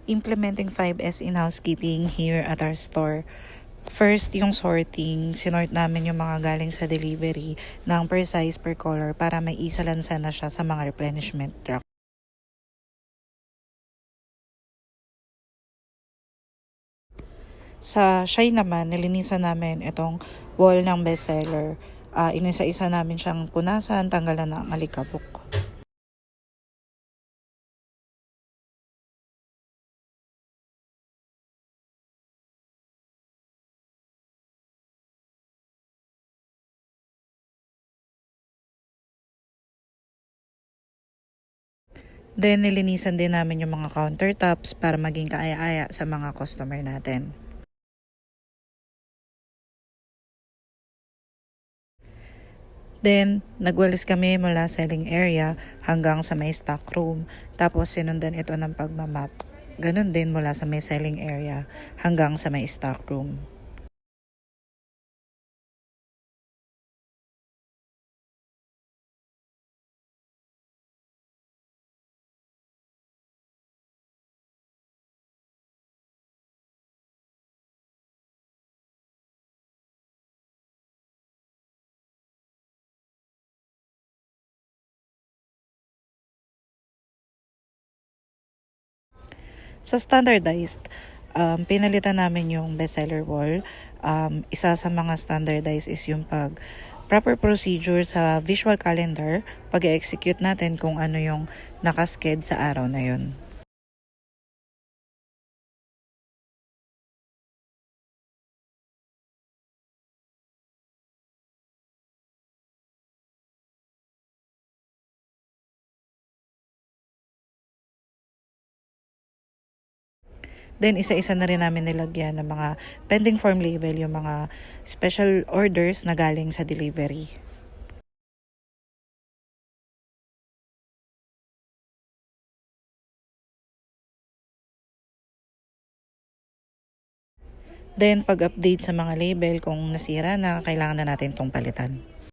implementing 5S in housekeeping here at our store. First, yung sorting, sinort namin yung mga galing sa delivery ng per size, per color para may isalansa na siya sa mga replenishment truck. Sa Shai naman, nilinisan namin itong wall ng bestseller. Inisa-isa namin siyang punasan, tanggalan ng alikabok. Then, nilinisan din namin yung mga countertops para maging kaaya-aya sa mga customer natin. Then, nagwalis kami mula selling area hanggang sa may stock room. Tapos, sinundan ito ng pagmamap. Ganun din mula sa may selling area hanggang sa may stock room. Sa standardized, pinalitan namin yung bestseller wall. Isa sa mga standardized is yung proper procedure sa visual calendar, pag-execute natin kung ano yung nakasked sa araw na yun. Then, isa-isa na rin namin nilagyan ng mga pending form label, yung mga special orders na galing sa delivery. Then, pag-update sa mga label, kung nasira na, kailangan na natin itong palitan.